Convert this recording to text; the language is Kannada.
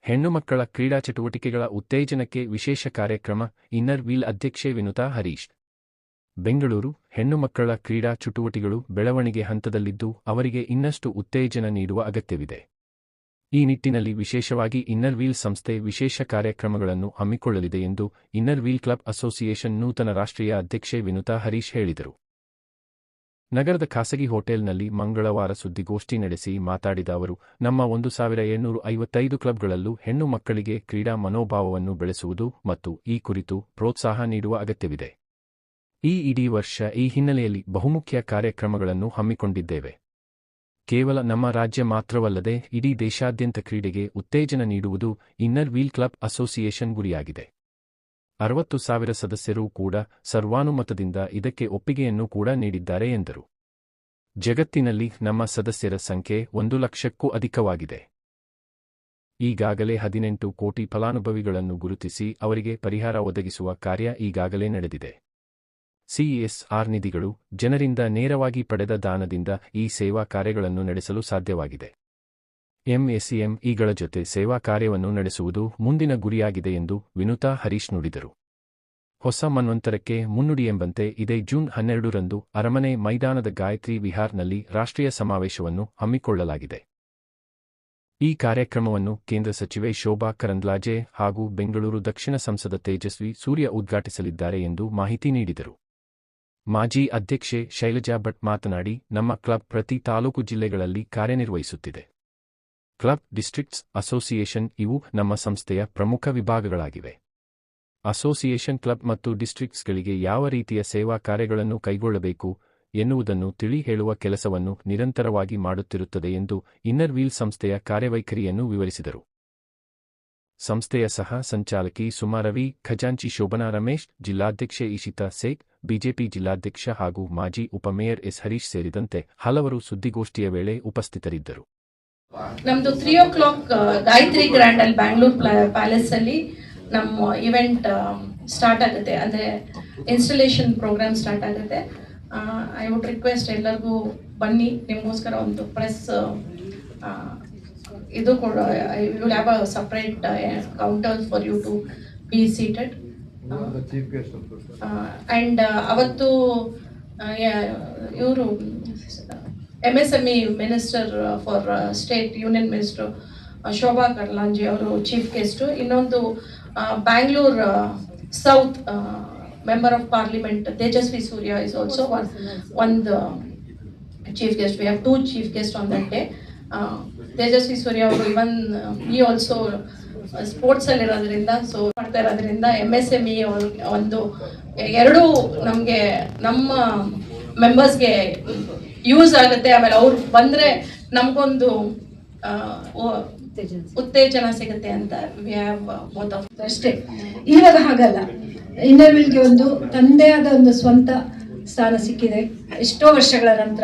ಹೆಣ್ಣು ಮಕ್ಕಳ ಕ್ರೀಡಾ ಚಟುವಟಿಕೆಗಳ ಉತ್ತೇಜನಕ್ಕೆ ವಿಶೇಷ ಕಾರ್ಯಕ್ರಮ ಇನ್ನರ್ ವೀಲ್ ಅಧ್ಯಕ್ಷೆ ವಿನುತಾ ಹರೀಶ್. ಬೆಂಗಳೂರು. ಹೆಣ್ಣು ಮಕ್ಕಳ ಕ್ರೀಡಾ ಚಟುವಟಿಕೆಗಳು ಬೆಳವಣಿಗೆ ಹಂತದಲ್ಲಿದ್ದು ಅವರಿಗೆ ಇನ್ನಷ್ಟು ಉತ್ತೇಜನ ನೀಡುವ ಅಗತ್ಯವಿದೆ. ಈ ನಿಟ್ಟಿನಲ್ಲಿ ವಿಶೇಷವಾಗಿ ಇನ್ನರ್ ವೀಲ್ ಸಂಸ್ಥೆ ವಿಶೇಷ ಕಾರ್ಯಕ್ರಮಗಳನ್ನು ಹಮ್ಮಿಕೊಳ್ಳಲಿದೆ ಎಂದು ಇನ್ನರ್ ವೀಲ್ ಕ್ಲಬ್ ಅಸೋಸಿಯೇಷನ್ ನೂತನ ರಾಷ್ಟ್ರೀಯ ಅಧ್ಯಕ್ಷೆ ವಿನುತಾ ಹರೀಶ್ ಹೇಳಿದರು. ನಗರದ ಖಾಸಗಿ ಹೋಟೆಲ್ನಲ್ಲಿ ಮಂಗಳವಾರ ಸುದ್ದಿಗೋಷ್ಠಿ ನಡೆಸಿ ಮಾತಾಡಿದ ಅವರು, ನಮ್ಮ 1755 ಕ್ಲಬ್ಗಳಲ್ಲೂ ಹೆಣ್ಣು ಮಕ್ಕಳಿಗೆ ಕ್ರೀಡಾ ಮನೋಭಾವವನ್ನು ಬೆಳೆಸುವುದು ಮತ್ತು ಈ ಕುರಿತು ಪ್ರೋತ್ಸಾಹ ನೀಡುವ ಅಗತ್ಯವಿದೆ. ಈ ಇಡೀ ವರ್ಷ ಈ ಹಿನ್ನೆಲೆಯಲ್ಲಿ ಬಹುಮುಖ್ಯ ಕಾರ್ಯಕ್ರಮಗಳನ್ನು ಹಮ್ಮಿಕೊಂಡಿದ್ದೇವೆ. ಕೇವಲ ನಮ್ಮ ರಾಜ್ಯ ಮಾತ್ರವಲ್ಲದೆ ಇಡೀ ದೇಶಾದ್ಯಂತ ಕ್ರೀಡೆಗೆ ಉತ್ತೇಜನ ನೀಡುವುದು ಇನ್ನರ್ ವೀಲ್ ಕ್ಲಬ್ ಅಸೋಸಿಯೇಷನ್ ಗುರಿಯಾಗಿದೆ. 60,000 ಸದಸ್ಯರೂ ಕೂಡ ಸರ್ವಾನುಮತದಿಂದ ಇದಕ್ಕೆ ಒಪ್ಪಿಗೆಯನ್ನು ಕೂಡ ನೀಡಿದ್ದಾರೆ ಎಂದರು. ಜಗತ್ತಿನಲ್ಲಿ ನಮ್ಮ ಸದಸ್ಯರ ಸಂಖ್ಯೆ 1 ಲಕ್ಷಕ್ಕೂ ಅಧಿಕವಾಗಿದೆ. ಈಗಾಗಲೇ 18 ಕೋಟಿ ಫಲಾನುಭವಿಗಳನ್ನು ಗುರುತಿಸಿ ಅವರಿಗೆ ಪರಿಹಾರ ಒದಗಿಸುವ ಕಾರ್ಯ ಈಗಾಗಲೇ ನಡೆದಿದೆ. CSR ನಿಧಿಗಳು, ಜನರಿಂದ ನೇರವಾಗಿ ಪಡೆದ ದಾನದಿಂದ ಈ ಸೇವಾ ಕಾರ್ಯಗಳನ್ನು ನಡೆಸಲು ಸಾಧ್ಯವಾಗಿದೆ. MSMEಗಳ ಜೊತೆ ಸೇವಾ ಕಾರ್ಯವನ್ನು ನಡೆಸುವುದು ಮುಂದಿನ ಗುರಿಯಾಗಿದೆ ಎಂದು ವಿನುತಾ ಹರೀಶ್ ನುಡಿದರು. ಹೊಸ ಮನ್ವಂತರಕ್ಕೆ ಮುನ್ನುಡಿಯೆಂಬಂತೆ ಇದೇ ಜೂನ್ 12ರಂದು ಅರಮನೆ ಮೈದಾನದ ಗಾಯತ್ರಿ ವಿಹಾರ್ನಲ್ಲಿ ರಾಷ್ಟ್ರೀಯ ಸಮಾವೇಶವನ್ನು ಹಮ್ಮಿಕೊಳ್ಳಲಾಗಿದೆ. ಈ ಕಾರ್ಯಕ್ರಮವನ್ನು ಕೇಂದ್ರ ಸಚಿವೆ ಶೋಭಾ ಕರಂದ್ಲಾಜೆ ಹಾಗೂ ಬೆಂಗಳೂರು ದಕ್ಷಿಣ ಸಂಸದ ತೇಜಸ್ವಿ ಸೂರ್ಯ ಉದ್ಘಾಟಿಸಲಿದ್ದಾರೆ ಎಂದು ಮಾಹಿತಿ ನೀಡಿದರು. ಮಾಜಿ ಅಧ್ಯಕ್ಷೆ ಶೈಲಜಾ ಭಟ್ ಮಾತನಾಡಿ, ನಮ್ಮ ಕ್ಲಬ್ ಪ್ರತಿ ತಾಲೂಕು ಜಿಲ್ಲೆಗಳಲ್ಲಿ ಕಾರ್ಯನಿರ್ವಹಿಸುತ್ತಿದೆ. ಕ್ಲಬ್, ಡಿಸ್ಟ್ರಿಕ್ಟ್ಸ್, ಅಸೋಸಿಯೇಷನ್ ಇವು ನಮ್ಮ ಸಂಸ್ಥೆಯ ಪ್ರಮುಖ ವಿಭಾಗಗಳಾಗಿವೆ. ಅಸೋಸಿಯೇಷನ್ ಕ್ಲಬ್ ಮತ್ತು ಡಿಸ್ಟ್ರಿಕ್ಟ್ಸ್ಗಳಿಗೆ ಯಾವ ರೀತಿಯ ಸೇವಾ ಕಾರ್ಯಗಳನ್ನು ಕೈಗೊಳ್ಳಬೇಕು ಎನ್ನುವುದನ್ನು ತಿಳಿ ಹೇಳುವ ಕೆಲಸವನ್ನು ನಿರಂತರವಾಗಿ ಮಾಡುತ್ತಿರುತ್ತದೆ ಎಂದು ಇನ್ನರ್ ವೀಲ್ ಸಂಸ್ಥೆಯ ಕಾರ್ಯವೈಖರಿಯನ್ನು ವಿವರಿಸಿದರು. ಸಂಸ್ಥೆಯ ಸಹ ಸಂಚಾಲಕಿ ಸುಮಾ ರವಿ, ಖಜಾಂಚಿ ಶೋಭನಾ ರಮೇಶ್, ಜಿಲ್ಲಾಧ್ಯಕ್ಷೆ ಇಶಿತಾ ಸೇಖ್, ಬಿಜೆಪಿ ಜಿಲ್ಲಾಧ್ಯಕ್ಷ ಹಾಗೂ ಮಾಜಿ ಉಪಮೇಯರ್ ಎಸ್ ಹರೀಶ್ ಸೇರಿದಂತೆ ಹಲವರು ಸುದ್ದಿಗೋಷ್ಠಿಯ ವೇಳೆ ಉಪಸ್ಥಿತರಿದ್ದರು. ನಮ್ದು 3 o'clock ಗಾಯತ್ರಿ ಗ್ರ್ಯಾಂಡ್ ಅಲ್ಲಿ ಬ್ಯಾಂಗ್ಳೂರ್ ಪ್ಯಾಲೇಸ್ ಅಲ್ಲಿ ನಮ್ಮ ಇವೆಂಟ್ ಸ್ಟಾರ್ಟ್ ಆಗುತ್ತೆ, ಅಂದ್ರೆ ಇನ್ಸ್ಟಾಲೇಷನ್ ಪ್ರೋಗ್ರಾಮ್ ಸ್ಟಾರ್ಟ್ ಆಗುತ್ತೆ. ಐ ವುಡ್ ರಿಕ್ವೆಸ್ಟ್ ಎಲ್ಲರಿಗೂ ಬನ್ನಿ, ನಿಮಗೋಸ್ಕರ ಒಂದು ಪ್ರೆಸ್ ಇದು ಕೂಡ I will have a separate counter for you to be seated. And ಅವತ್ತು ಇವರು MSME minister for state union minister Shobha Karandlaje ಅವರು ಚೀಫ್ ಗೆಸ್ಟ್. ಇನ್ನೊಂದು Bangalore south member of parliament Tejasvi Surya is also ಒಂದು chief guest. We have 2 chief guest on that day. Tejasvi Surya ಅವರು ಇವನ್ ಈ ಆಲ್ಸೋ ಸ್ಪೋರ್ಟ್ಸ್ ಅಲ್ಲಿ ಇರೋದ್ರಿಂದ, ಸೊ ಮಾಡ್ತಾ ಇರೋದ್ರಿಂದ MSME ಒಂದು ಎರಡೂ ನಮಗೆ ನಮ್ಮ ಮೆಂಬರ್ಸ್ಗೆ ಯೂಸ್ ಆಗುತ್ತೆ. ಆಮೇಲೆ ಅವ್ರು ಬಂದ್ರೆ ನಮಗೊಂದು ಉತ್ತೇಜನ ಸಿಗುತ್ತೆ ಅಂತ ವಿ ಹ್ಯಾವ್ ಬೋತ್ ಆಫ್ ಅಷ್ಟೇ. ಇವಾಗ ಹಾಗಲ್ಲ, ಇನ್ನರ್ ವೀಲ್ಗೆ ಒಂದು ತಂದೆ ಆದ ಒಂದು ಸ್ವಂತ ಸ್ಥಾನ ಸಿಕ್ಕಿದೆ ಎಷ್ಟೋ ವರ್ಷಗಳ ನಂತರ.